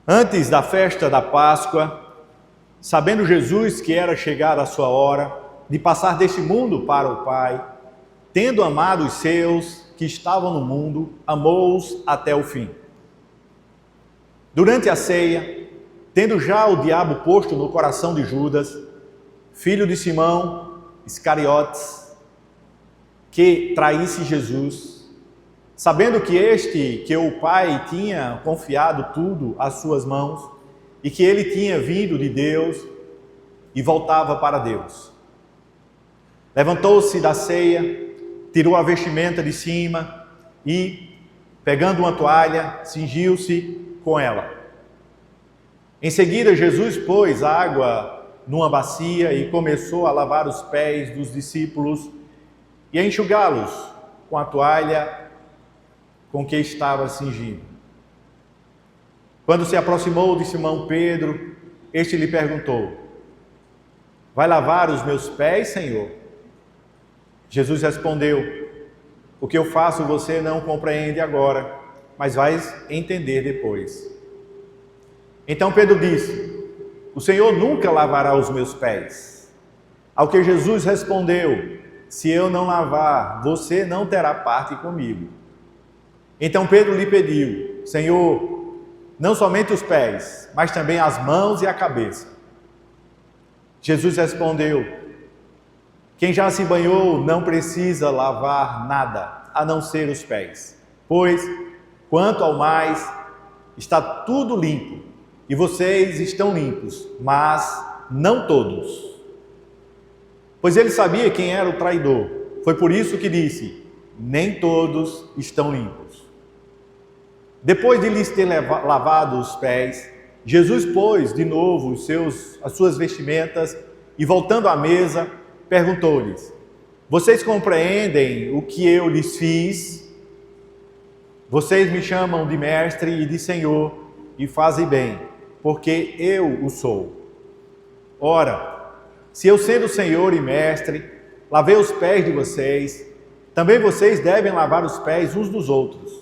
Antes da festa da Páscoa, sabendo Jesus que era chegada a sua hora de passar deste mundo para o Pai, tendo amado os seus que estavam no mundo, amou-os até o fim. Durante a ceia, tendo já o diabo posto no coração de Judas, filho de Simão Iscariotes, que traísse Jesus, sabendo que o Pai tinha confiado tudo às suas mãos e que ele tinha vindo de Deus e voltava para Deus. Levantou-se da ceia, tirou a vestimenta de cima e, pegando uma toalha, cingiu-se com ela. Em seguida, Jesus pôs água numa bacia e começou a lavar os pés dos discípulos e a enxugá-los com a toalha com que estava cingido. Quando se aproximou de Simão Pedro, este lhe perguntou: vai lavar os meus pés, Senhor? Jesus respondeu: o que eu faço você não compreende agora, mas vais entender depois. Então Pedro disse: o Senhor nunca lavará os meus pés. Ao que Jesus respondeu: se eu não lavar, você não terá parte comigo. Então Pedro lhe pediu: Senhor, não somente os pés, mas também as mãos e a cabeça. Jesus respondeu: quem já se banhou não precisa lavar nada, a não ser os pés. Pois, quanto ao mais, está tudo limpo, e vocês estão limpos, mas não todos. Pois ele sabia quem era o traidor. Foi por isso que disse: nem todos estão limpos. Depois de lhes ter lavado os pés, Jesus pôs de novo as suas vestimentas e, voltando à mesa, perguntou-lhes: vocês compreendem o que eu lhes fiz? Vocês me chamam de mestre e de senhor, e fazem bem, porque eu o sou. Ora, se eu, sendo senhor e mestre, lavei os pés de vocês, também vocês devem lavar os pés uns dos outros.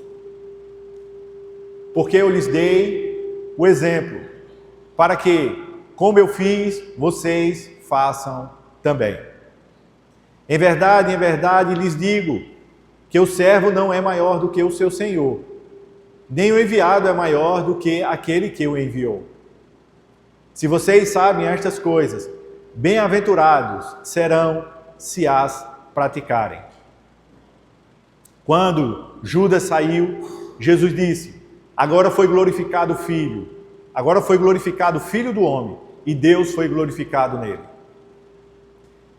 Porque eu lhes dei o exemplo, para que, como eu fiz, vocês façam também. Em verdade lhes digo, que o servo não é maior do que o seu senhor, nem o enviado é maior do que aquele que o enviou. Se vocês sabem estas coisas, bem-aventurados serão se as praticarem. Quando Judas saiu, Jesus disse: agora foi glorificado o Filho, agora foi glorificado o Filho do Homem, e Deus foi glorificado nele.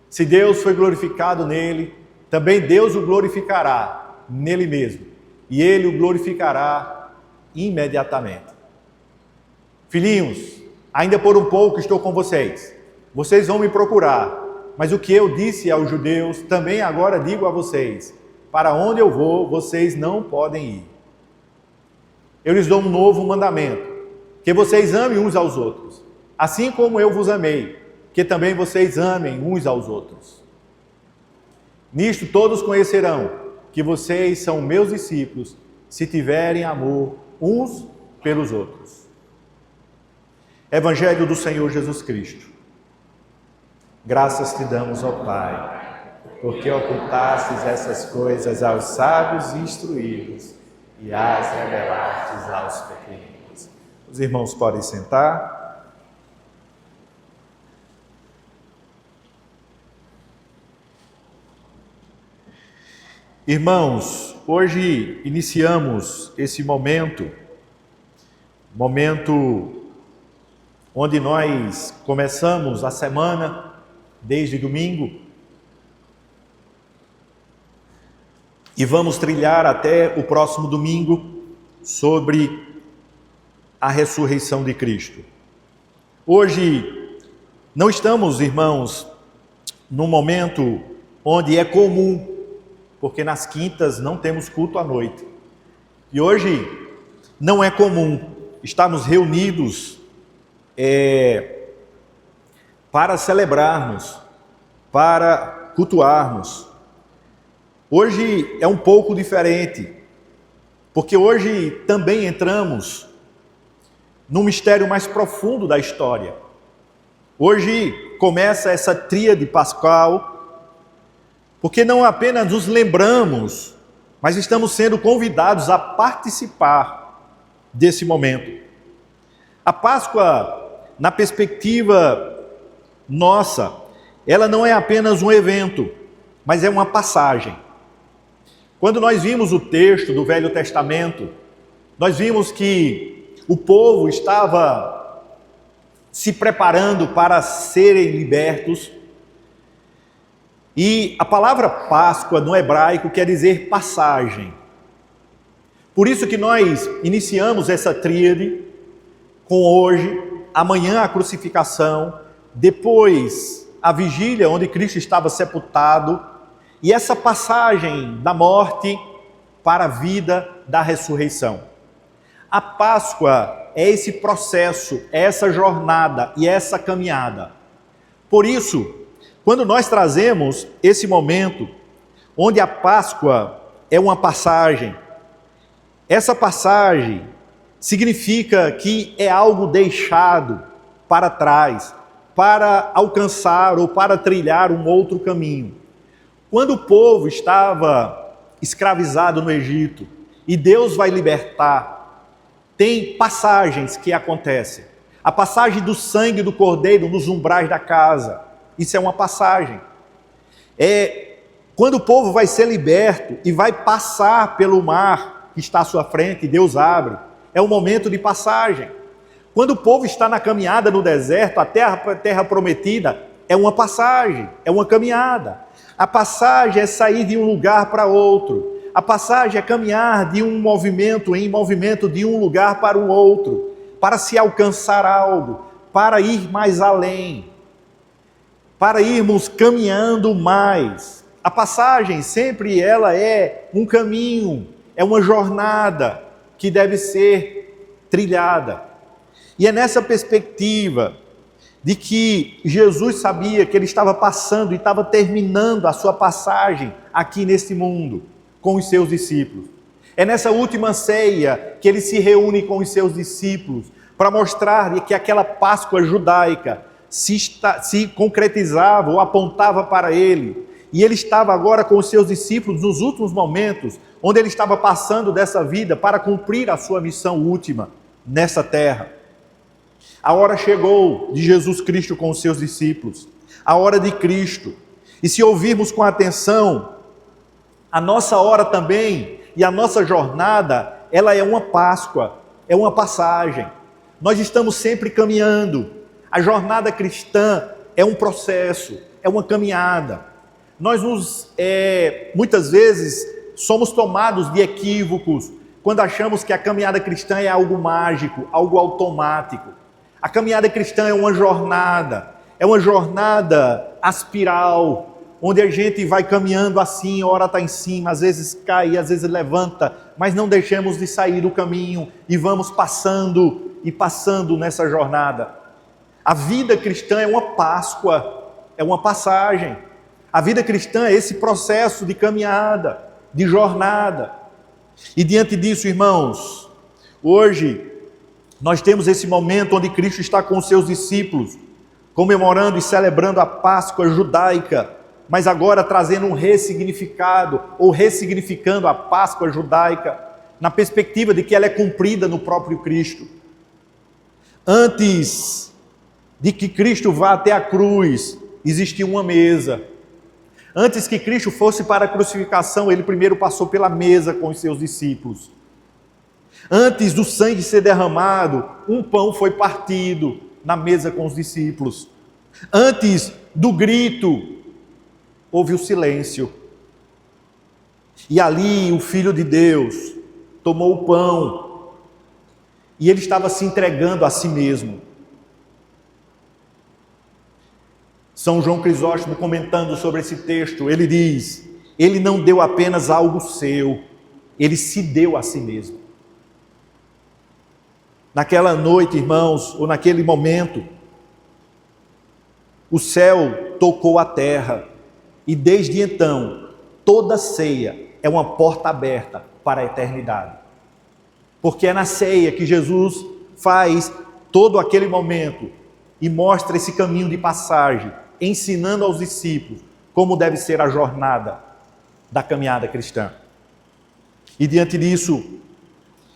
Se Deus foi glorificado nele, também Deus o glorificará nele mesmo, e ele o glorificará imediatamente. Filhinhos, ainda por um pouco estou com vocês. Vocês vão me procurar, mas o que eu disse aos judeus, também agora digo a vocês: para onde eu vou, vocês não podem ir. Eu lhes dou um novo mandamento, que vocês amem uns aos outros, assim como eu vos amei, que também vocês amem uns aos outros. Nisto todos conhecerão que vocês são meus discípulos, se tiverem amor uns pelos outros. Evangelho do Senhor Jesus Cristo. Graças te damos, ó Pai, porque ocultastes essas coisas aos sábios e instruídos, e as revelastes aos pequenos. Os irmãos podem sentar. Irmãos, hoje iniciamos esse momento onde nós começamos a semana, desde domingo, e vamos trilhar até o próximo domingo sobre a ressurreição de Cristo. Hoje não estamos, irmãos, num momento onde é comum, porque nas quintas não temos culto à noite. E hoje não é comum estarmos reunidos para celebrarmos, para cultuarmos. Hoje é um pouco diferente, porque hoje também entramos num mistério mais profundo da história. Hoje começa essa tríade pascal, porque não apenas nos lembramos, mas estamos sendo convidados a participar desse momento. A Páscoa, na perspectiva nossa, ela não é apenas um evento, mas é uma passagem. Quando nós vimos o texto do Velho Testamento, nós vimos que o povo estava se preparando para serem libertos. E a palavra Páscoa no hebraico quer dizer passagem. Por isso que nós iniciamos essa tríade com hoje, amanhã a crucificação, depois a vigília onde Cristo estava sepultado, e essa passagem da morte para a vida da ressurreição. A Páscoa é esse processo, é essa jornada e essa caminhada. Por isso, quando nós trazemos esse momento, onde a Páscoa é uma passagem, essa passagem significa que é algo deixado para trás, para alcançar ou para trilhar um outro caminho. Quando o povo estava escravizado no Egito e Deus vai libertar, tem passagens que acontecem. A passagem do sangue do cordeiro nos umbrais da casa, isso é uma passagem. Quando o povo vai ser liberto e vai passar pelo mar que está à sua frente, Deus abre, é um momento de passagem. Quando o povo está na caminhada no deserto, a terra prometida, é uma passagem, é uma caminhada. A passagem é sair de um lugar para outro. A passagem é caminhar de um movimento em movimento, de um lugar para o outro, para se alcançar algo, para ir mais além, para irmos caminhando mais. A passagem sempre ela é um caminho, é uma jornada que deve ser trilhada. E é nessa perspectiva de que Jesus sabia que ele estava passando e estava terminando a sua passagem aqui neste mundo com os seus discípulos. É nessa última ceia que ele se reúne com os seus discípulos para mostrar que aquela Páscoa judaica se concretizava ou apontava para ele. E ele estava agora com os seus discípulos nos últimos momentos, onde ele estava passando dessa vida para cumprir a sua missão última nessa terra. A hora chegou de Jesus Cristo com os seus discípulos, a hora de Cristo. E se ouvirmos com atenção, a nossa hora também e a nossa jornada, ela é uma Páscoa, é uma passagem. Nós estamos sempre caminhando. A jornada cristã é um processo, é uma caminhada. Nós muitas vezes somos tomados de equívocos quando achamos que a caminhada cristã é algo mágico, algo automático. A caminhada cristã é uma jornada aspiral, onde a gente vai caminhando assim, ora está em cima, às vezes cai, às vezes levanta, mas não deixemos de sair do caminho e vamos passando e passando nessa jornada. A vida cristã é uma Páscoa, é uma passagem. A vida cristã é esse processo de caminhada, de jornada. E diante disso, irmãos, hoje nós temos esse momento onde Cristo está com os seus discípulos, comemorando e celebrando a Páscoa judaica, mas agora trazendo um ressignificado, ou ressignificando a Páscoa judaica, na perspectiva de que ela é cumprida no próprio Cristo. Antes de que Cristo vá até a cruz, existia uma mesa. Antes que Cristo fosse para a crucificação, ele primeiro passou pela mesa com os seus discípulos. Antes do sangue ser derramado, um pão foi partido na mesa com os discípulos. Antes do grito, houve o silêncio. E ali o Filho de Deus tomou o pão e ele estava se entregando a si mesmo. São João Crisóstomo, comentando sobre esse texto, ele diz: ele não deu apenas algo seu, ele se deu a si mesmo. Naquela noite, irmãos, ou naquele momento, o céu tocou a terra e desde então, toda ceia é uma porta aberta para a eternidade. Porque é na ceia que Jesus faz todo aquele momento e mostra esse caminho de passagem, ensinando aos discípulos como deve ser a jornada da caminhada cristã. E diante disso,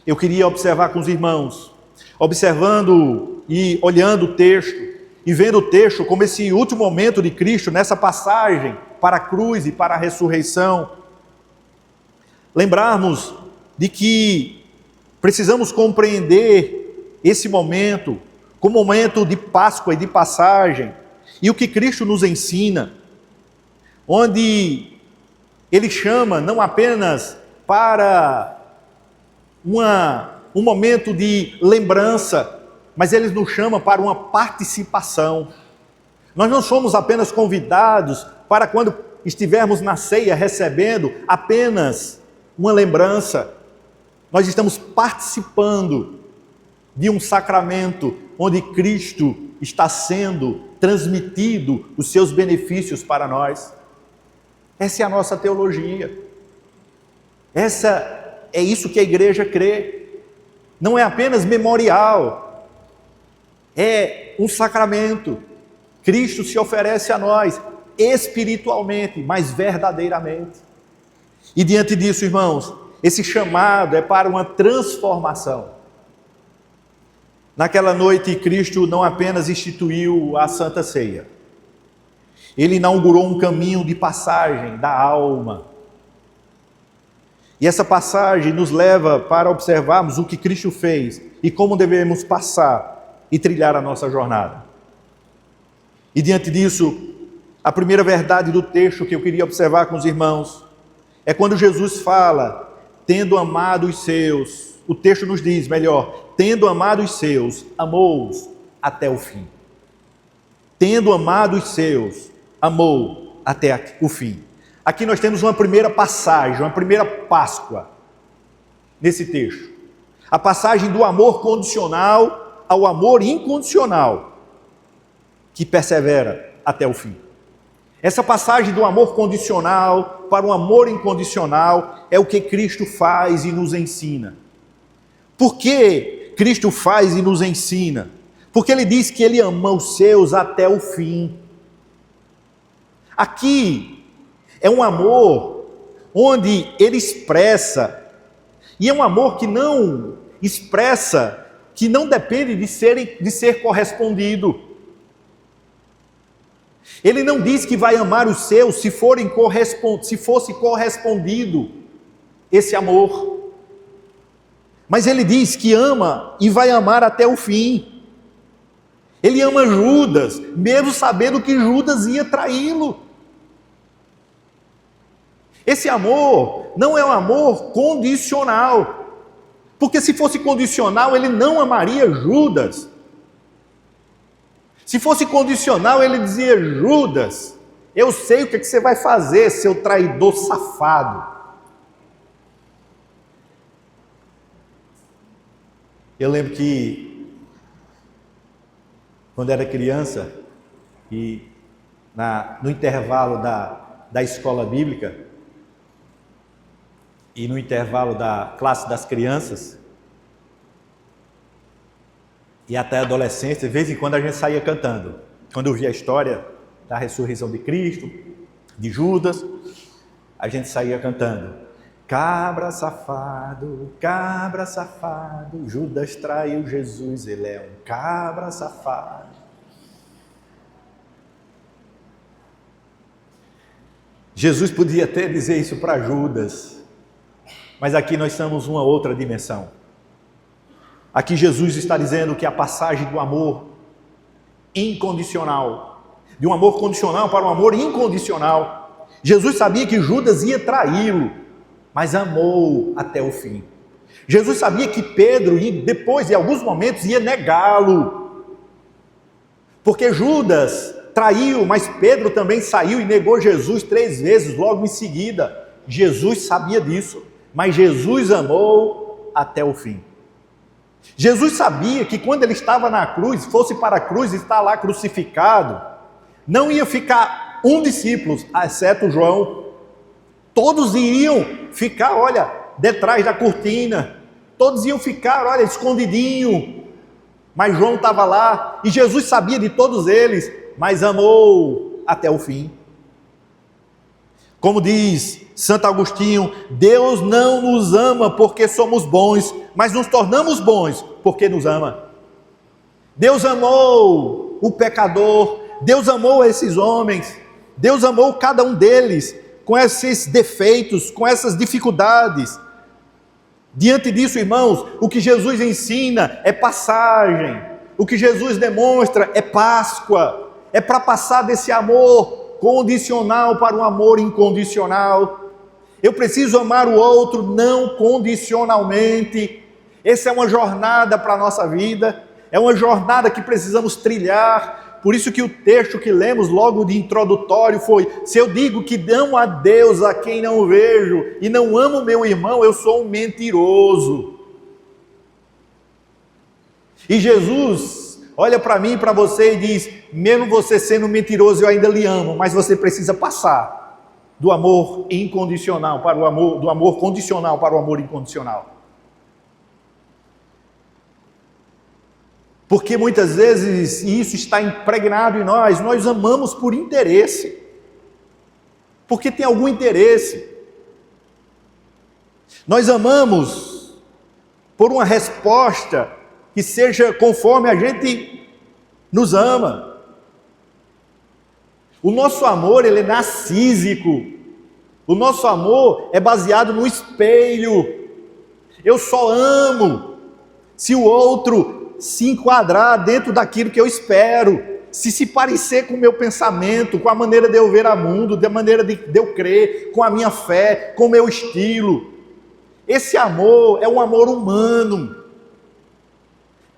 eu queria observar com os irmãos, observando e olhando o texto, e vendo o texto como esse último momento de Cristo, nessa passagem para a cruz e para a ressurreição, lembrarmos de que precisamos compreender esse momento como momento de Páscoa e de passagem, e o que Cristo nos ensina, onde Ele chama não apenas para um momento de lembrança, mas Ele nos chama para uma participação. Nós não somos apenas convidados para quando estivermos na ceia recebendo apenas uma lembrança. Nós estamos participando de um sacramento onde Cristo está sendo transmitido os seus benefícios para nós. Essa é a nossa teologia. É isso que a igreja crê. Não é apenas memorial, é um sacramento. Cristo se oferece a nós espiritualmente, mas verdadeiramente. E diante disso, irmãos, esse chamado é para uma transformação. Naquela noite, Cristo não apenas instituiu a Santa Ceia, Ele inaugurou um caminho de passagem da alma. E essa passagem nos leva para observarmos o que Cristo fez e como devemos passar e trilhar a nossa jornada. E diante disso, a primeira verdade do texto que eu queria observar com os irmãos é quando Jesus fala, tendo amado os seus, o texto nos diz, melhor, tendo amado os seus, amou-os até o fim. Tendo amado os seus, amou até o fim. Aqui nós temos uma primeira passagem, uma primeira Páscoa nesse texto. A passagem do amor condicional ao amor incondicional, que persevera até o fim. Essa passagem do amor condicional para o amor incondicional é o que Cristo faz e nos ensina. Por que Cristo faz e nos ensina? Porque Ele diz que Ele ama os seus até o fim. Aqui é um amor onde Ele expressa, e é um amor que não expressa, que não depende de ser correspondido. Ele não diz que vai amar os seus se fosse correspondido esse amor. Mas Ele diz que ama e vai amar até o fim. Ele ama Judas, mesmo sabendo que Judas ia traí-lo. Esse amor não é um amor condicional. Porque se fosse condicional, Ele não amaria Judas. Se fosse condicional, Ele dizia, Judas, eu sei o que você vai fazer, seu traidor safado. Eu lembro que, quando era criança, e no intervalo da escola bíblica, e no intervalo da classe das crianças, e até a adolescência, de vez em quando a gente saía cantando. Quando eu via a história da ressurreição de Cristo, de Judas, a gente saía cantando. Cabra safado, Judas traiu Jesus, ele é um cabra safado. Jesus podia até dizer isso para Judas, mas aqui nós estamos numa outra dimensão. Aqui Jesus está dizendo que a passagem do amor incondicional, de um amor condicional para um amor incondicional. Jesus sabia que Judas ia traí-lo, mas amou até o fim. Jesus sabia que Pedro, depois, em alguns momentos, ia negá-lo. Porque Judas traiu, mas Pedro também saiu e negou Jesus 3 vezes, logo em seguida. Jesus sabia disso, mas Jesus amou até o fim. Jesus sabia que quando ele estava na cruz, fosse para a cruz estar lá crucificado, não ia ficar um discípulo, exceto João. Todos iriam ficar, detrás da cortina. Todos iam ficar, escondidinho, Mas João estava lá e Jesus sabia de todos eles, mas amou até o fim. Como diz Santo Agostinho, Deus não nos ama porque somos bons, mas nos tornamos bons porque nos ama. Deus amou o pecador, Deus amou esses homens, Deus amou cada um deles com esses defeitos, com essas dificuldades. Diante disso, irmãos, o que Jesus ensina é passagem, o que Jesus demonstra é Páscoa, é para passar desse amor condicional para um amor incondicional. Eu preciso amar o outro não condicionalmente. Essa é uma jornada para a nossa vida, é uma jornada que precisamos trilhar. Por isso que o texto que lemos logo de introdutório foi: se eu digo que amo a Deus a quem não vejo e não amo meu irmão, eu sou um mentiroso. E Jesus olha para mim e para você e diz: mesmo você sendo mentiroso, eu ainda lhe amo, mas você precisa passar do amor incondicional para o amor, do amor condicional para o amor incondicional. Porque muitas vezes isso está impregnado em nós amamos por interesse, porque tem algum interesse. Nós amamos por uma resposta que seja conforme a gente nos ama. O nosso amor, ele é narcísico, o nosso amor é baseado no espelho. Eu só amo se o outro se enquadrar dentro daquilo que eu espero, se parecer com o meu pensamento, com a maneira de eu ver o mundo, da maneira de eu crer, com a minha fé, com o meu estilo. Esse amor é um amor humano.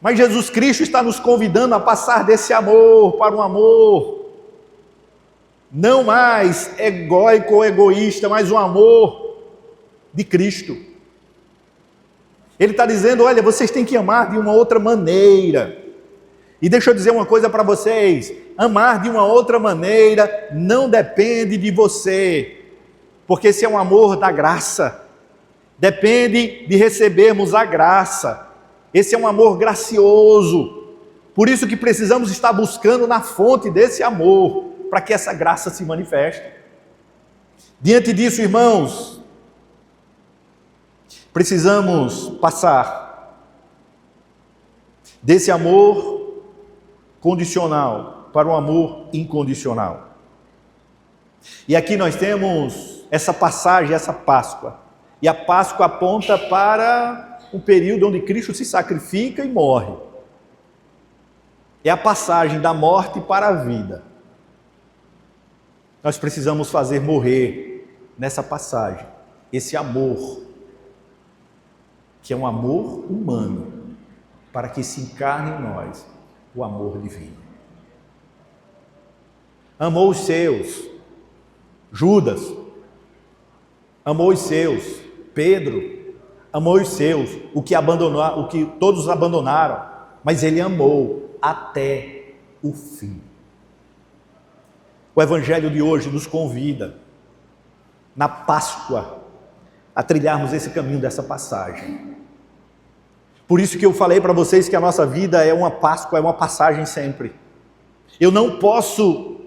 Mas Jesus Cristo está nos convidando a passar desse amor para um amor não mais egóico ou egoísta, mas um amor de Cristo. Ele está dizendo: olha, vocês têm que amar de uma outra maneira. E deixa eu dizer uma coisa para vocês: amar de uma outra maneira não depende de você, porque esse é um amor da graça, depende de recebermos a graça. Esse é um amor gracioso, por isso que precisamos estar buscando na fonte desse amor, para que essa graça se manifeste. Diante disso, irmãos, precisamos passar desse amor condicional para um amor incondicional. E aqui nós temos essa passagem, essa Páscoa. E a Páscoa aponta para um período onde Cristo se sacrifica e morre. É a passagem da morte para a vida. Nós precisamos fazer morrer nessa passagem esse amor, que é um amor humano, para que se encarne em nós o amor divino. Amou os seus, Judas, amou os seus, Pedro, amou os seus, o que todos abandonaram, mas ele amou até o fim. O Evangelho de hoje nos convida, na Páscoa, a trilharmos esse caminho dessa passagem. Por isso que eu falei para vocês que a nossa vida é uma Páscoa, é uma passagem sempre. Eu não posso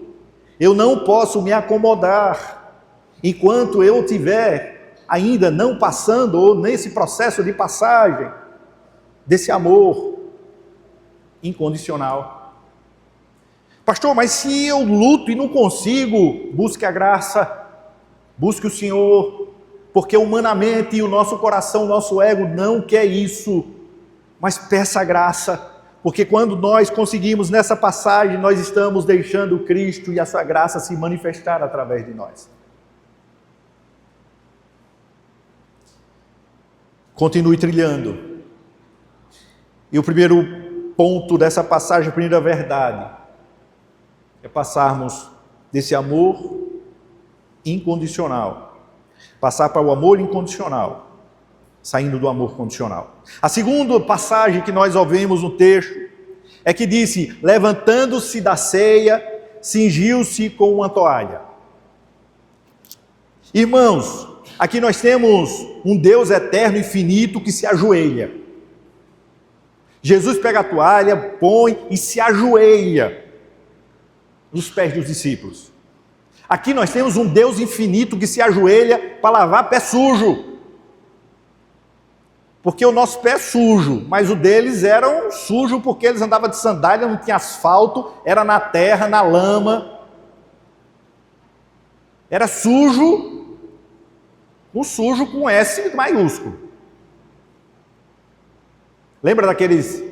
me acomodar enquanto eu estiver ainda não passando, ou nesse processo de passagem, desse amor incondicional. Pastor, mas se eu luto e não consigo, busque a graça, busque o Senhor, porque humanamente o nosso coração, o nosso ego não quer isso, mas peça a graça, porque quando nós conseguimos nessa passagem, nós estamos deixando Cristo e a sua graça se manifestar através de nós. Continue trilhando. E o primeiro ponto dessa passagem, a primeira verdade, é passarmos desse amor incondicional, passar para o amor incondicional, saindo do amor condicional. A segunda passagem que nós ouvimos no texto é que disse: levantando-se da ceia, cingiu-se com uma toalha. Irmãos, aqui nós temos um Deus eterno e infinito que se ajoelha. Jesus pega a toalha, põe e se ajoelha nos pés dos discípulos. Aqui nós temos um Deus infinito que se ajoelha para lavar pé sujo. Porque o nosso pé é sujo, mas o deles era um sujo porque eles andavam de sandália, não tinha asfalto, era na terra, na lama. Era sujo, um sujo com S maiúsculo. Lembra daqueles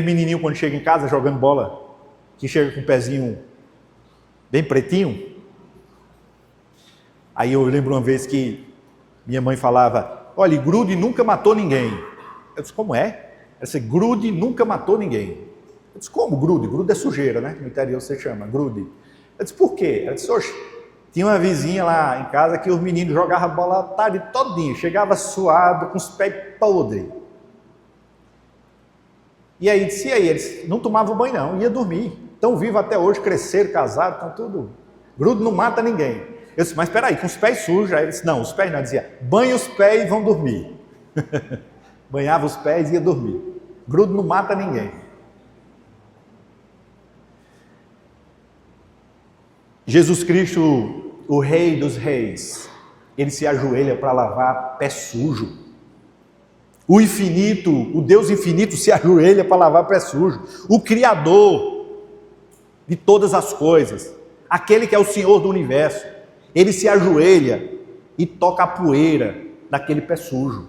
menininhos quando chega em casa jogando bola, que chega com o pezinho bem pretinho? Aí eu lembro uma vez que minha mãe falava, olha, grude nunca matou ninguém. Eu disse, como é? Ela disse, grude nunca matou ninguém. Eu disse, como grude? Grude é sujeira, né? No interior você chama, grude. Eu disse, por quê? Ela disse, oxe, tinha uma vizinha lá em casa que os meninos jogavam bola a tarde todinha, chegava suado, com os pés podres. E aí disse, e aí? Eles não tomavam banho não, ia dormir. Estão vivos até hoje, cresceram, casaram, estão tudo. Grude não mata ninguém. Eu disse, mas espera aí, com os pés sujos? Aí ele disse, não, os pés não. Ele dizia, banha os pés e vão dormir. Banhava os pés e ia dormir. Grudo não mata ninguém. Jesus Cristo, o Rei dos Reis, ele se ajoelha para lavar pé sujo. O infinito, o Deus infinito se ajoelha para lavar pé sujo. O Criador de todas as coisas, aquele que é o Senhor do universo, ele se ajoelha e toca a poeira daquele pé sujo.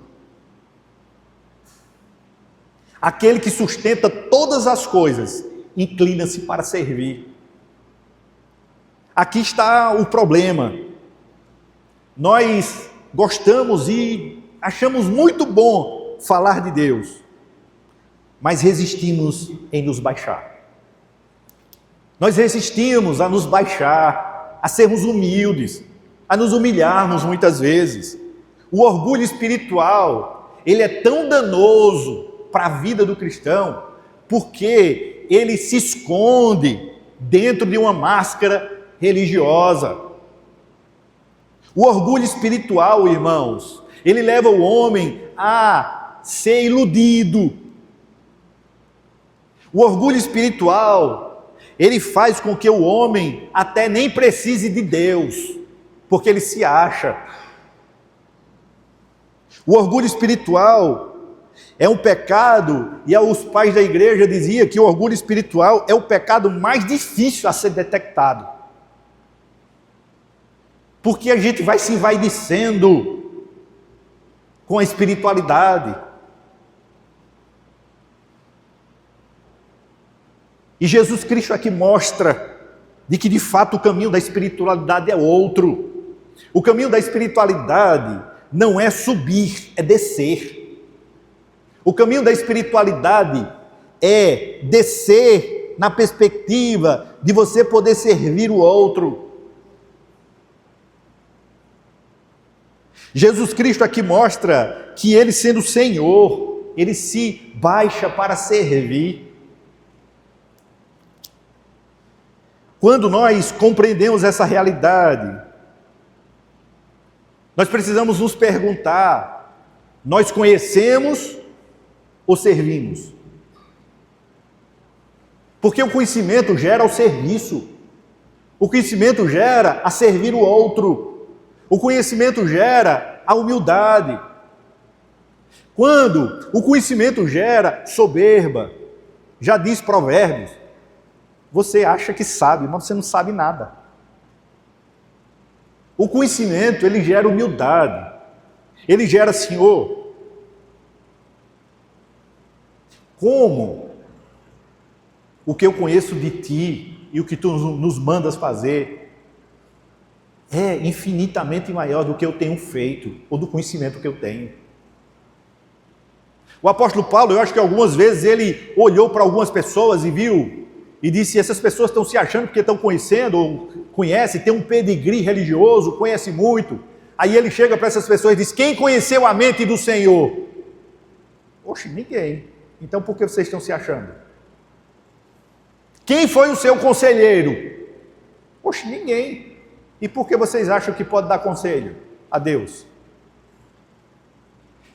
Aquele que sustenta todas as coisas, inclina-se para servir. Aqui está o problema. Nós gostamos e achamos muito bom falar de Deus, mas resistimos em nos baixar. Nós resistimos a nos baixar, a sermos humildes, a nos humilharmos muitas vezes. O orgulho espiritual, ele é tão danoso para a vida do cristão, porque ele se esconde dentro de uma máscara religiosa. O orgulho espiritual, irmãos, ele leva o homem a ser iludido. O orgulho espiritual, ele faz com que o homem até nem precise de Deus, porque ele se acha. O orgulho espiritual é um pecado, e os pais da igreja diziam que o orgulho espiritual é o pecado mais difícil a ser detectado. Porque a gente vai se envaidecendo com a espiritualidade. E Jesus Cristo aqui mostra de que de fato o caminho da espiritualidade é outro. O caminho da espiritualidade não é subir, é descer. O caminho da espiritualidade é descer na perspectiva de você poder servir o outro. Jesus Cristo aqui mostra que ele, sendo Senhor, ele se baixa para servir. Quando nós compreendemos essa realidade, nós precisamos nos perguntar, nós conhecemos ou servimos? Porque o conhecimento gera o serviço, o conhecimento gera a servir o outro, o conhecimento gera a humildade. Quando o conhecimento gera soberba, já diz Provérbios, você acha que sabe, mas você não sabe nada. O conhecimento, ele gera humildade. Ele gera, Senhor, como o que eu conheço de Ti e o que Tu nos mandas fazer é infinitamente maior do que eu tenho feito ou do conhecimento que eu tenho. O apóstolo Paulo, eu acho que algumas vezes ele olhou para algumas pessoas e viu e disse, essas pessoas estão se achando porque estão conhecendo, ou conhecem, tem um pedigree religioso, conhece muito. Aí ele chega para essas pessoas e diz, quem conheceu a mente do Senhor? Oxe, ninguém. Então por que vocês estão se achando? Quem foi o seu conselheiro? Oxe, ninguém. E por que vocês acham que pode dar conselho a Deus?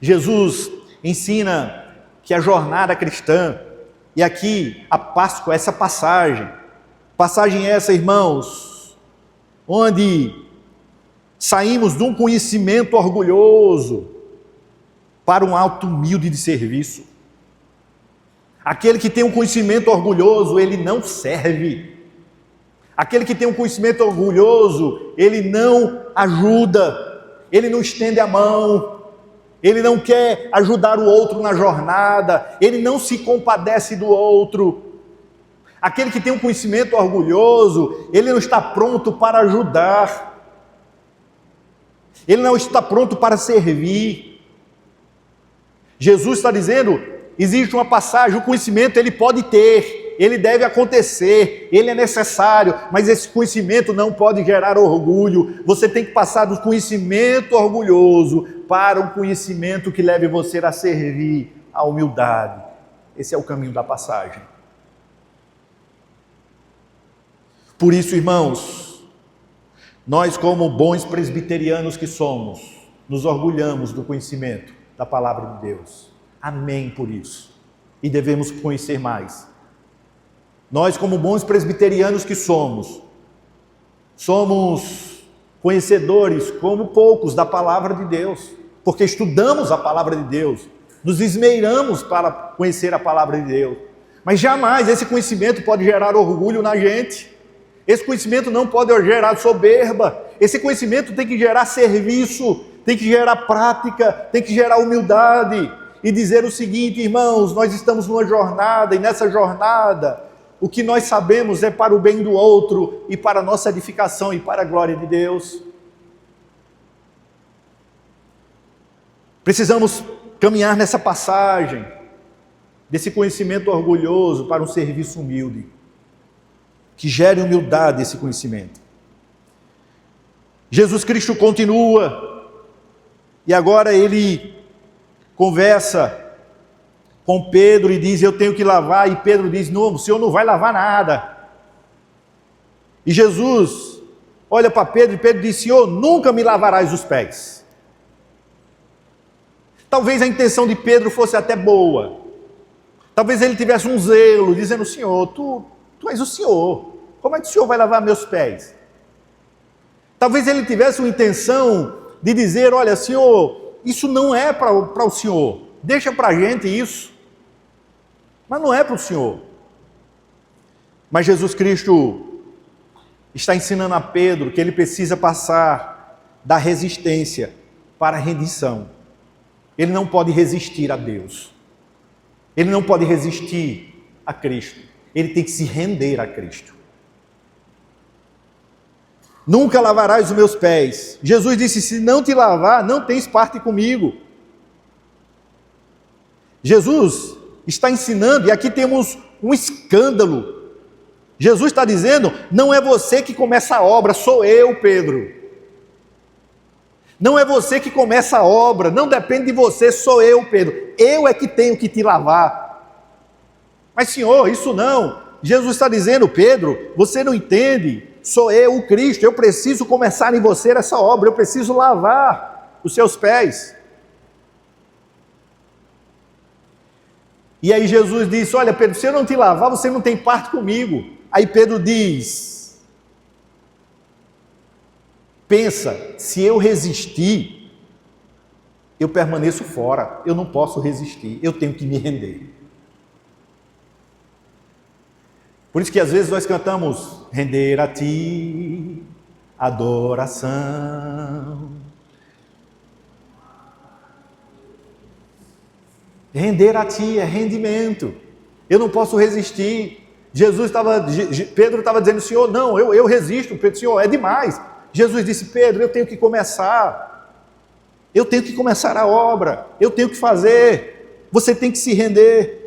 Jesus ensina que a jornada cristã, e aqui a Páscoa, essa passagem essa, irmãos, onde saímos de um conhecimento orgulhoso para um ato humilde de serviço. Aquele que tem um conhecimento orgulhoso, ele não serve. Aquele que tem um conhecimento orgulhoso, ele não ajuda, ele não estende a mão, ele não quer ajudar o outro na jornada, ele não se compadece do outro. Aquele que tem um conhecimento orgulhoso, ele não está pronto para ajudar, ele não está pronto para servir. Jesus está dizendo, existe uma passagem, o conhecimento ele pode ter, ele deve acontecer, ele é necessário, mas esse conhecimento não pode gerar orgulho. Você tem que passar do conhecimento orgulhoso para um conhecimento que leve você a servir, a humildade. Esse é o caminho da passagem. Por isso, irmãos, nós como bons presbiterianos que somos, nos orgulhamos do conhecimento da palavra de Deus. Amém por isso. E devemos conhecer mais. Nós como bons presbiterianos que somos conhecedores como poucos da palavra de Deus, porque estudamos a palavra de Deus, nos esmeiramos para conhecer a palavra de Deus, mas jamais esse conhecimento pode gerar orgulho na gente, esse conhecimento não pode gerar soberba, esse conhecimento tem que gerar serviço, tem que gerar prática, tem que gerar humildade, e dizer o seguinte, irmãos, nós estamos numa jornada, e nessa jornada, o que nós sabemos é para o bem do outro, e para a nossa edificação, e para a glória de Deus. Precisamos caminhar nessa passagem, desse conhecimento orgulhoso, para um serviço humilde, que gere humildade esse conhecimento. Jesus Cristo continua, e agora ele conversa com Pedro e diz, eu tenho que lavar, e Pedro diz, não, o Senhor não vai lavar nada. E Jesus olha para Pedro, e Pedro diz, Senhor, nunca me lavarás os pés. Talvez a intenção de Pedro fosse até boa, talvez ele tivesse um zelo, dizendo, Senhor, tu és o Senhor, como é que o Senhor vai lavar meus pés? Talvez ele tivesse uma intenção de dizer, olha, Senhor, isso não é para o Senhor, deixa para a gente isso, mas não é para o Senhor. Mas Jesus Cristo está ensinando a Pedro que ele precisa passar da resistência para a rendição. Ele não pode resistir a Deus, ele não pode resistir a Cristo, ele tem que se render a Cristo. Nunca lavarás os meus pés. Jesus disse, se não te lavar, não tens parte comigo. Jesus está ensinando, e aqui temos um escândalo. Jesus está dizendo, não é você que começa a obra, sou eu, Pedro. Não é você que começa a obra, não depende de você, sou eu, Pedro. Eu é que tenho que te lavar. Mas Senhor, isso não. Jesus está dizendo, Pedro, você não entende. Sou eu, o Cristo, eu preciso começar em você essa obra, eu preciso lavar os seus pés. E aí Jesus disse, olha Pedro, se eu não te lavar, você não tem parte comigo. Aí Pedro diz, pensa, se eu resistir, eu permaneço fora, eu não posso resistir, eu tenho que me render. Por isso que às vezes nós cantamos, render a ti, adoração. Render a ti é rendimento, eu não posso resistir. Pedro estava dizendo, Senhor, não, eu resisto. Pedro, Senhor, é demais. Jesus disse, Pedro, eu tenho que começar a obra, eu tenho que fazer, você tem que se render.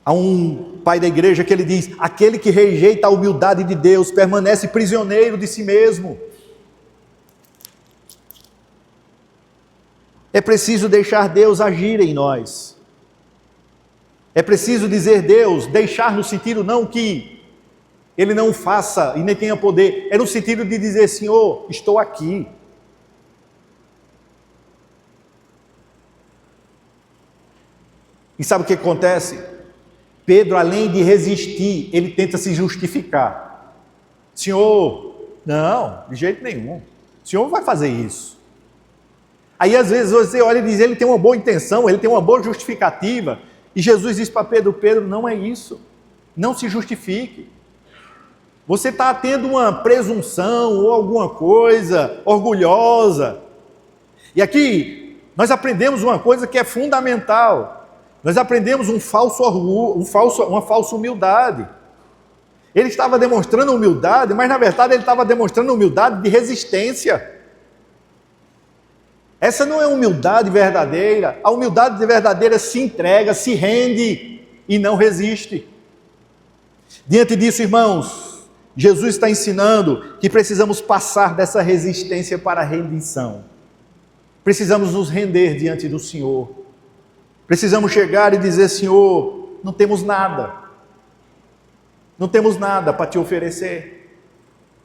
Há um pai da igreja que ele diz, aquele que rejeita a humildade de Deus permanece prisioneiro de si mesmo. É preciso deixar Deus agir em nós. É preciso dizer Deus, deixar no sentido não que Ele não faça e nem tenha poder, é no sentido de dizer, Senhor, estou aqui. E sabe o que acontece? Pedro, além de resistir, ele tenta se justificar. Senhor, não, de jeito nenhum. O Senhor não vai fazer isso. Aí às vezes você olha e diz, ele tem uma boa intenção, ele tem uma boa justificativa. E Jesus diz para Pedro, Pedro, não é isso. Não se justifique. Você está tendo uma presunção ou alguma coisa orgulhosa. E aqui nós aprendemos uma coisa que é fundamental. Nós aprendemos um falso orgulho, uma falsa humildade. Ele estava demonstrando humildade, mas na verdade ele estava demonstrando humildade de resistência. Essa não é humildade verdadeira. A humildade verdadeira se entrega, se rende e não resiste. Diante disso, irmãos, Jesus está ensinando que precisamos passar dessa resistência para a rendição. Precisamos nos render diante do Senhor. Precisamos chegar e dizer, Senhor, não temos nada. Não temos nada para te oferecer.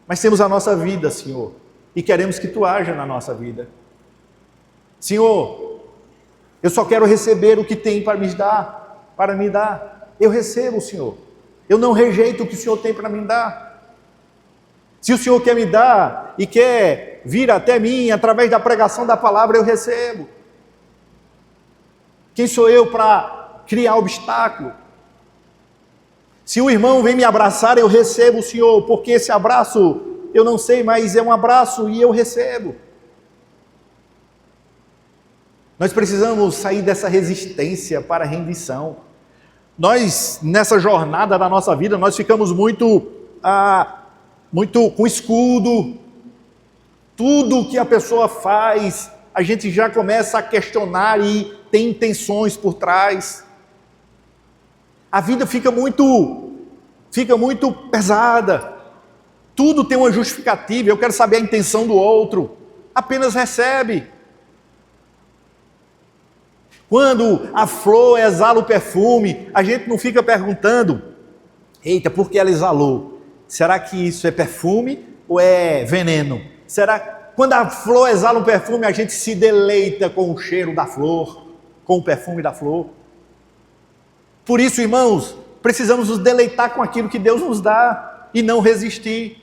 Mas temos a nossa vida, Senhor. E queremos que tu haja na nossa vida. Senhor, eu só quero receber o que tem para me dar. Eu recebo, Senhor. Eu não rejeito o que o Senhor tem para me dar. Se o Senhor quer me dar e quer vir até mim através da pregação da palavra, eu recebo. Quem sou eu para criar obstáculo? Se o irmão vem me abraçar, eu recebo o Senhor, porque esse abraço, eu não sei, mas é um abraço e eu recebo. Nós precisamos sair dessa resistência para a rendição. Nós, nessa jornada da nossa vida, nós ficamos muito com escudo. Tudo que a pessoa faz, a gente já começa a questionar e tem intenções por trás. A vida fica muito pesada. Tudo tem uma justificativa. Eu quero saber a intenção do outro. Apenas recebe. Quando a flor exala o perfume, a gente não fica perguntando, eita, por que ela exalou? Será que isso é perfume ou é veneno? Quando a flor exala um perfume, a gente se deleita com o cheiro da flor, com o perfume da flor. Por isso, irmãos, precisamos nos deleitar com aquilo que Deus nos dá e não resistir.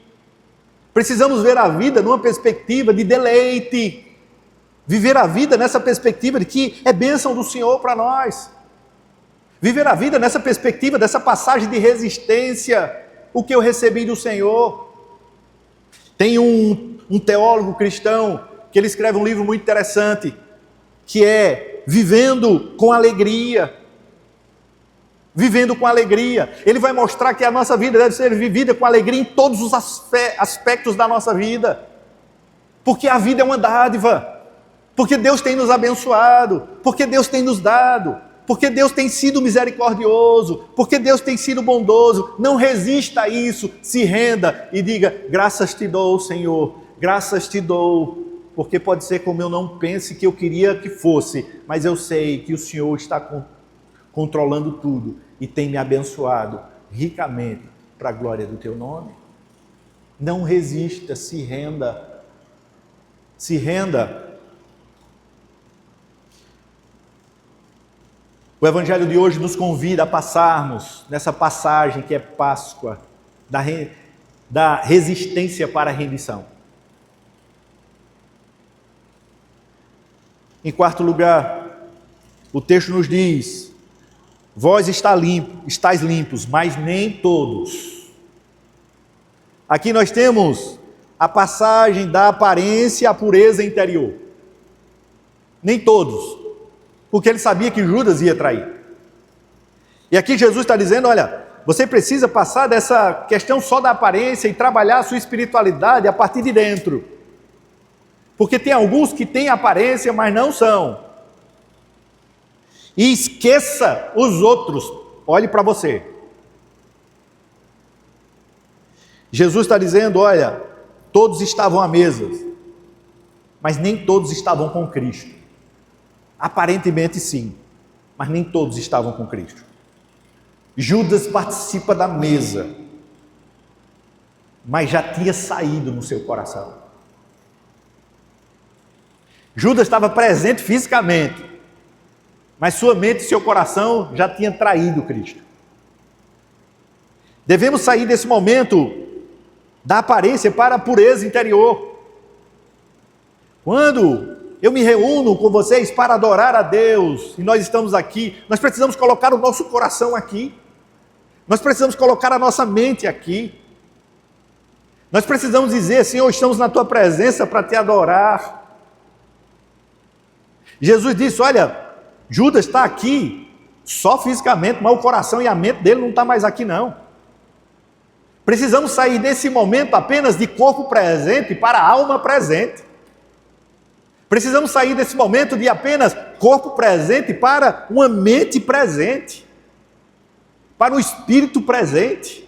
Precisamos ver a vida numa perspectiva de deleite. Viver a vida nessa perspectiva de que é bênção do Senhor para nós. Viver a vida nessa perspectiva dessa passagem de resistência, o que eu recebi do Senhor. Tem um teólogo cristão que ele escreve um livro muito interessante, que é Vivendo com Alegria. Vivendo com alegria. Ele vai mostrar que a nossa vida deve ser vivida com alegria em todos os aspectos da nossa vida. Porque a vida é uma dádiva. Porque Deus tem nos abençoado, porque Deus tem nos dado, porque Deus tem sido misericordioso, porque Deus tem sido bondoso. Não resista a isso, se renda e diga, graças te dou, Senhor, graças te dou, porque pode ser como eu não pense que eu queria que fosse, mas eu sei que o Senhor está controlando tudo e tem me abençoado ricamente para a glória do teu nome. Não resista, se renda, se renda. O Evangelho de hoje nos convida a passarmos nessa passagem que é Páscoa, da resistência para a rendição. Em quarto lugar, o texto nos diz, vós estáis limpos, mas nem todos. Aqui nós temos a passagem da aparência e a pureza interior. Nem todos. Porque ele sabia que Judas ia trair. E aqui Jesus está dizendo, olha, você precisa passar dessa questão só da aparência e trabalhar a sua espiritualidade a partir de dentro. Porque tem alguns que têm aparência, mas não são. E esqueça os outros, olhe para você. Jesus está dizendo, olha, todos estavam à mesa, mas nem todos estavam com Cristo. Aparentemente sim, mas nem todos estavam com Cristo. Judas participa da mesa, mas já tinha saído no seu coração. Judas estava presente fisicamente, mas sua mente e seu coração já tinham traído Cristo. Devemos sair desse momento da aparência para a pureza interior. Quando eu me reúno com vocês para adorar a Deus, e nós estamos aqui, nós precisamos colocar o nosso coração aqui, nós precisamos colocar a nossa mente aqui, nós precisamos dizer: Senhor, estamos na Tua presença para Te adorar. Jesus disse: olha, Judas está aqui só fisicamente, mas o coração e a mente dele não está mais aqui não. Precisamos sair desse momento apenas de corpo presente para alma presente. Precisamos sair desse momento de apenas corpo presente para uma mente presente, para o espírito presente.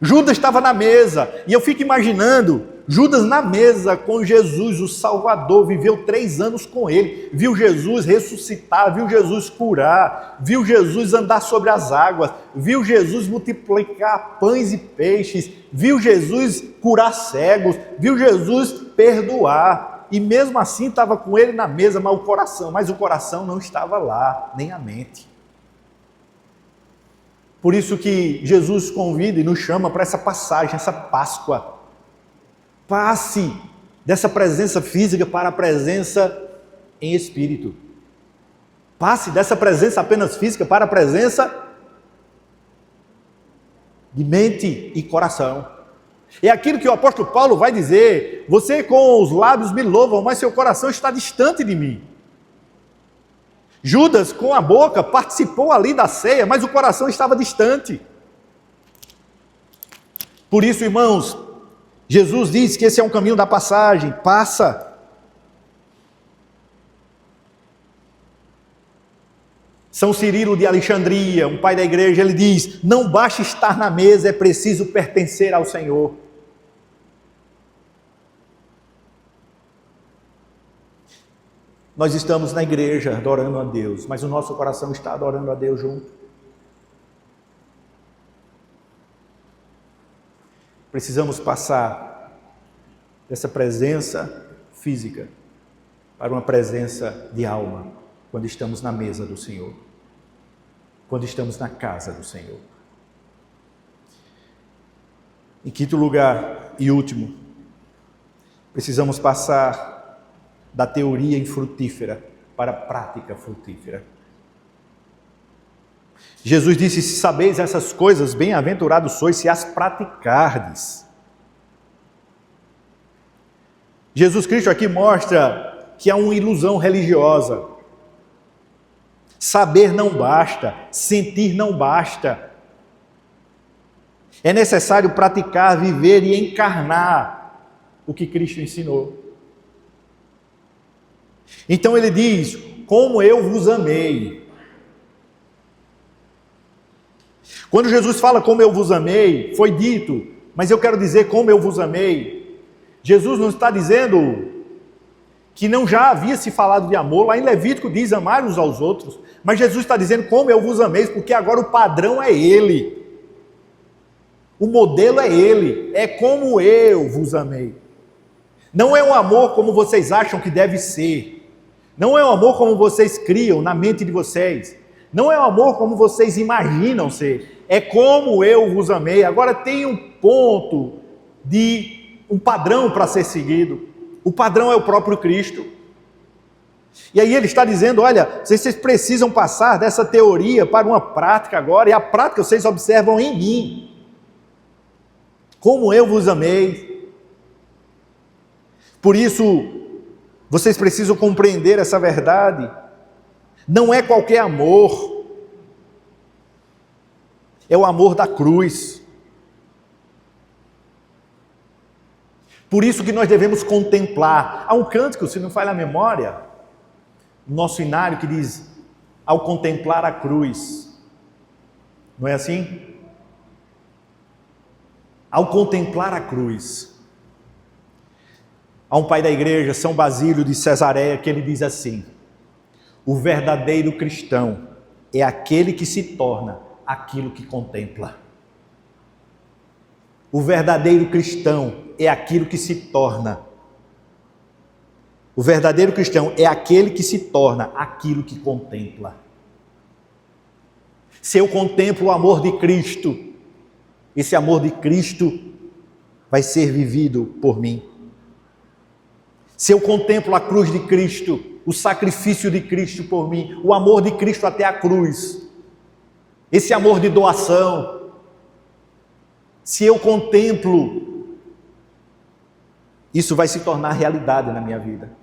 Judas estava na mesa, e eu fico imaginando Judas na mesa com Jesus, o Salvador, viveu 3 anos com ele, viu Jesus ressuscitar, viu Jesus curar, viu Jesus andar sobre as águas, viu Jesus multiplicar pães e peixes, viu Jesus curar cegos, viu Jesus perdoar, e mesmo assim estava com ele na mesa, mas o coração não estava lá, nem a mente. Por isso que Jesus convida e nos chama para essa passagem, essa Páscoa. Passe dessa presença física para a presença em espírito. Passe dessa presença apenas física para a presença de mente e coração. É aquilo que o apóstolo Paulo vai dizer: você com os lábios me louvam, mas seu coração está distante de mim. Judas, com a boca, participou ali da ceia, mas o coração estava distante. Por isso, irmãos, Jesus diz que esse é um caminho da passagem, passa. São Cirilo de Alexandria, um pai da igreja, ele diz: não basta estar na mesa, é preciso pertencer ao Senhor. Nós estamos na igreja adorando a Deus, mas o nosso coração está adorando a Deus junto. Precisamos passar dessa presença física para uma presença de alma, quando estamos na mesa do Senhor, quando estamos na casa do Senhor. Em quinto lugar e último, precisamos passar da teoria infrutífera para a prática frutífera. Jesus disse: se sabeis essas coisas, bem-aventurados sois se as praticardes. Jesus Cristo aqui mostra que há uma ilusão religiosa. Saber não basta, sentir não basta. É necessário praticar, viver e encarnar o que Cristo ensinou. Então ele diz: como eu vos amei. Quando Jesus fala como eu vos amei, foi dito, mas eu quero dizer como eu vos amei. Jesus não está dizendo que não já havia se falado de amor, lá em Levítico diz amar uns aos outros, mas Jesus está dizendo como eu vos amei, porque agora o padrão é Ele, o modelo é Ele, é como eu vos amei. Não é um amor como vocês acham que deve ser, não é um amor como vocês criam na mente de vocês, não é um amor como vocês imaginam ser, é como eu vos amei. Agora tem um ponto, um padrão para ser seguido, o padrão é o próprio Cristo. E aí ele está dizendo: olha, vocês precisam passar dessa teoria para uma prática agora, e a prática vocês observam em mim, como eu vos amei. Por isso, vocês precisam compreender essa verdade. Não é qualquer amor, é o amor da cruz. Por isso que nós devemos contemplar. Há um cântico, se não falha a memória, no nosso inário, que diz: ao contemplar a cruz. Não é assim? Ao contemplar a cruz. Há um pai da igreja, São Basílio de Cesareia, que ele diz assim: o verdadeiro cristão é aquele que se torna aquilo que contempla. O verdadeiro cristão é aquilo que se torna O verdadeiro cristão é aquele que se torna aquilo que contempla. Se eu contemplo o amor de Cristo, esse amor de Cristo vai ser vivido por mim. Se eu contemplo a cruz de Cristo, o sacrifício de Cristo por mim, o amor de Cristo até a cruz, esse amor de doação, se eu contemplo, isso vai se tornar realidade na minha vida.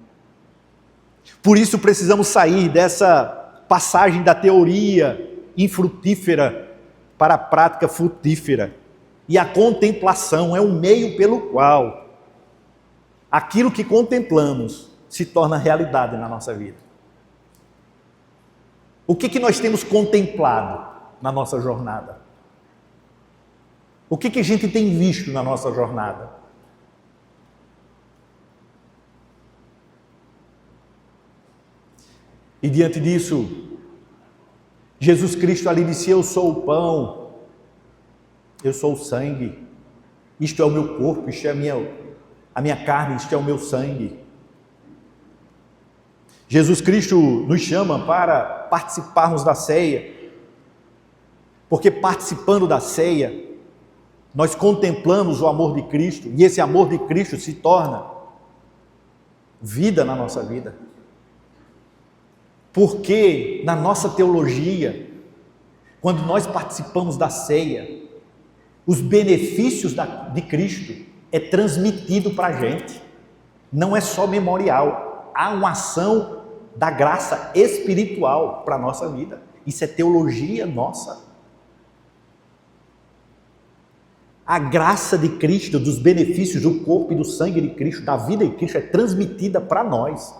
Por isso precisamos sair dessa passagem da teoria infrutífera para a prática frutífera. E a contemplação é um meio pelo qual aquilo que contemplamos se torna realidade na nossa vida. O que nós temos contemplado na nossa jornada? O que a gente tem visto na nossa jornada? E diante disso, Jesus Cristo ali disse: eu sou o pão, eu sou o sangue, isto é o meu corpo, isto é a minha carne, isto é o meu sangue. Jesus Cristo nos chama para participarmos da ceia, porque participando da ceia, nós contemplamos o amor de Cristo, e esse amor de Cristo se torna vida na nossa vida. Porque na nossa teologia, quando nós participamos da ceia, os benefícios de Cristo é transmitido para a gente. Não é só memorial, há uma ação da graça espiritual para a nossa vida. Isso é teologia nossa. A graça de Cristo, dos benefícios do corpo e do sangue de Cristo, da vida de Cristo, é transmitida para nós.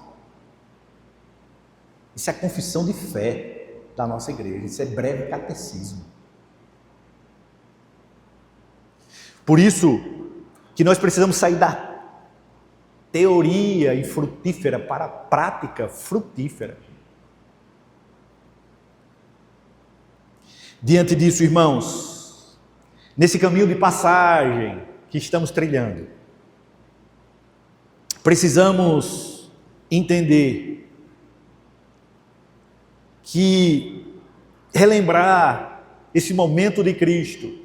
Isso é confissão de fé da nossa igreja, isso é breve catecismo. Por isso que nós precisamos sair da teoria infrutífera para a prática frutífera. Diante disso, irmãos, nesse caminho de passagem que estamos trilhando, precisamos entender que relembrar esse momento de Cristo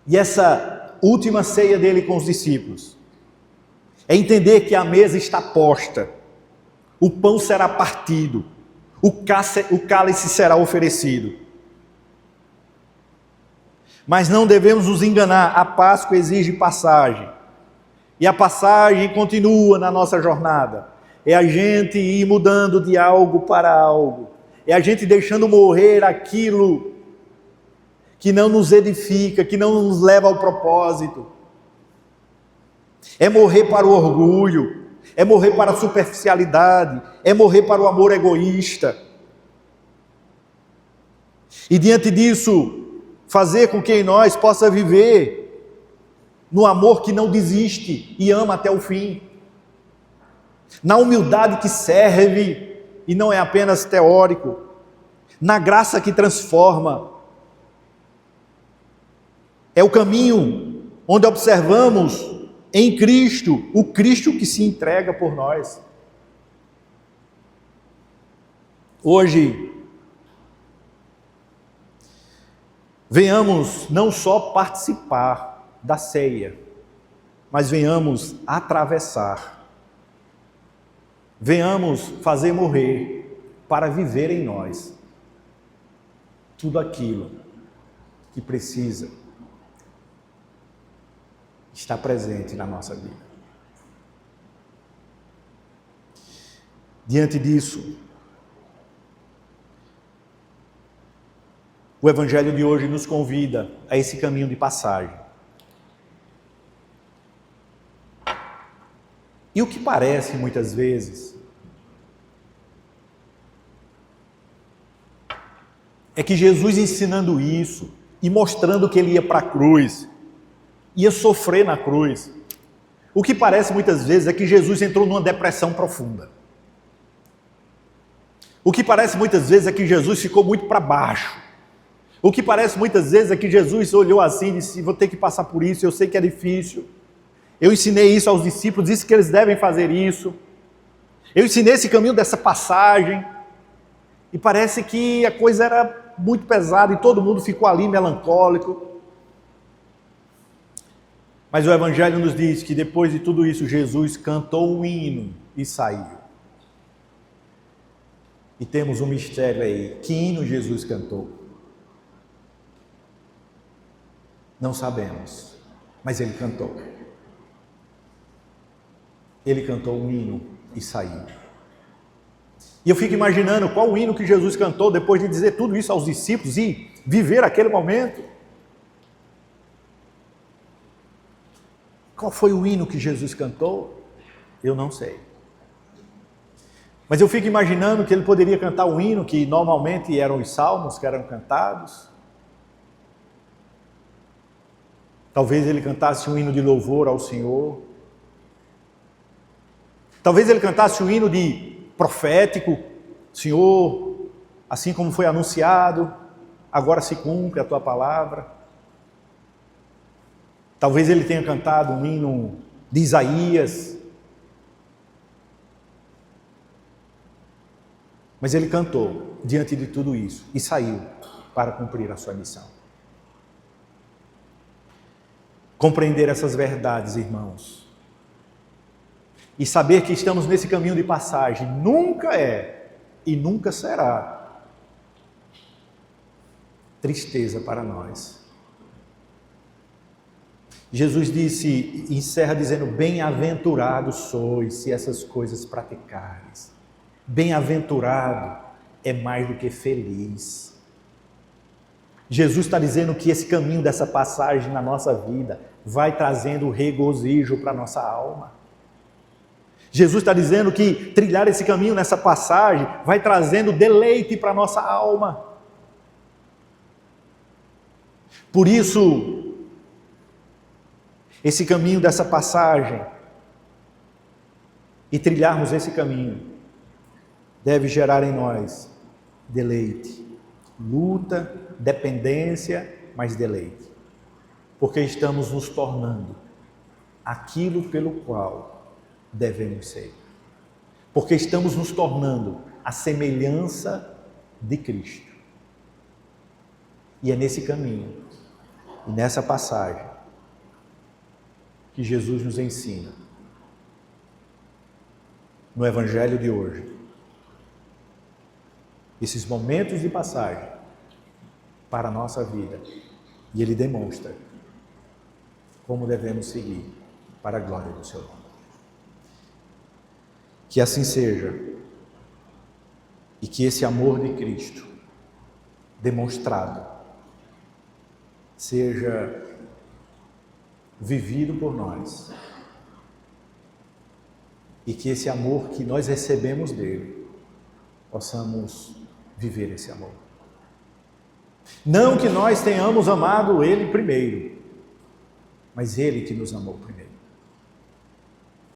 e essa última ceia dele com os discípulos é entender que a mesa está posta, o pão será partido, o cálice será oferecido. Mas não devemos nos enganar, a Páscoa exige passagem, e a passagem continua na nossa jornada. É a gente ir mudando de algo para algo, é a gente deixando morrer aquilo que não nos edifica, que não nos leva ao propósito. É morrer para o orgulho, é morrer para a superficialidade, é morrer para o amor egoísta. E diante disso, fazer com que em nós possa viver no amor que não desiste e ama até o fim. Na humildade que serve e não é apenas teórico, na graça que transforma. É o caminho onde observamos em Cristo, o Cristo que se entrega por nós. Hoje, venhamos não só participar da ceia, mas venhamos atravessar. Venhamos fazer morrer para viver em nós tudo aquilo que precisa estar presente na nossa vida. Diante disso, o Evangelho de hoje nos convida a esse caminho de passagem. E o que parece muitas vezes é que Jesus ensinando isso e mostrando que ele ia para a cruz, ia sofrer na cruz. O que parece muitas vezes é que Jesus entrou numa depressão profunda. O que parece muitas vezes é que Jesus ficou muito para baixo. O que parece muitas vezes é que Jesus olhou assim e disse: vou ter que passar por isso, eu sei que é difícil. Eu ensinei isso aos discípulos, disse que eles devem fazer isso. Eu ensinei esse caminho dessa passagem e parece que a coisa era muito pesada e todo mundo ficou ali melancólico. Mas o Evangelho nos diz que depois de tudo isso, Jesus cantou um hino e saiu. E temos um mistério aí. Que hino Jesus cantou? Não sabemos, mas ele cantou. Ele cantou um hino e saiu. E eu fico imaginando qual o hino que Jesus cantou depois de dizer tudo isso aos discípulos e viver aquele momento. Qual foi o hino que Jesus cantou? Eu não sei. Mas eu fico imaginando que ele poderia cantar o hino que normalmente eram os salmos que eram cantados. Talvez ele cantasse um hino de louvor ao Senhor. Talvez ele cantasse um hino de profético. Senhor, assim como foi anunciado, agora se cumpre a tua palavra. Talvez ele tenha cantado um hino de Isaías. Mas ele cantou diante de tudo isso e saiu para cumprir a sua missão. Compreender essas verdades, irmãos, e saber que estamos nesse caminho de passagem nunca é e nunca será tristeza para nós. Jesus disse, encerra dizendo, bem-aventurados sois se essas coisas praticares. Bem-aventurado é mais do que feliz. Jesus está dizendo que esse caminho dessa passagem na nossa vida vai trazendo regozijo para a nossa alma. Jesus está dizendo que trilhar esse caminho nessa passagem vai trazendo deleite para a nossa alma. Por isso, esse caminho dessa passagem e trilharmos esse caminho deve gerar em nós deleite, luta, dependência, mas deleite. Porque estamos nos tornando aquilo pelo qual devemos ser. Porque estamos nos tornando a semelhança de Cristo. E é nesse caminho, e nessa passagem, que Jesus nos ensina, no Evangelho de hoje, esses momentos de passagem para a nossa vida. E ele demonstra como devemos seguir para a glória do seu nome. Que assim seja e que esse amor de Cristo demonstrado seja vivido por nós e que esse amor que nós recebemos dele possamos viver esse amor. Não que nós tenhamos amado ele primeiro, mas ele que nos amou primeiro.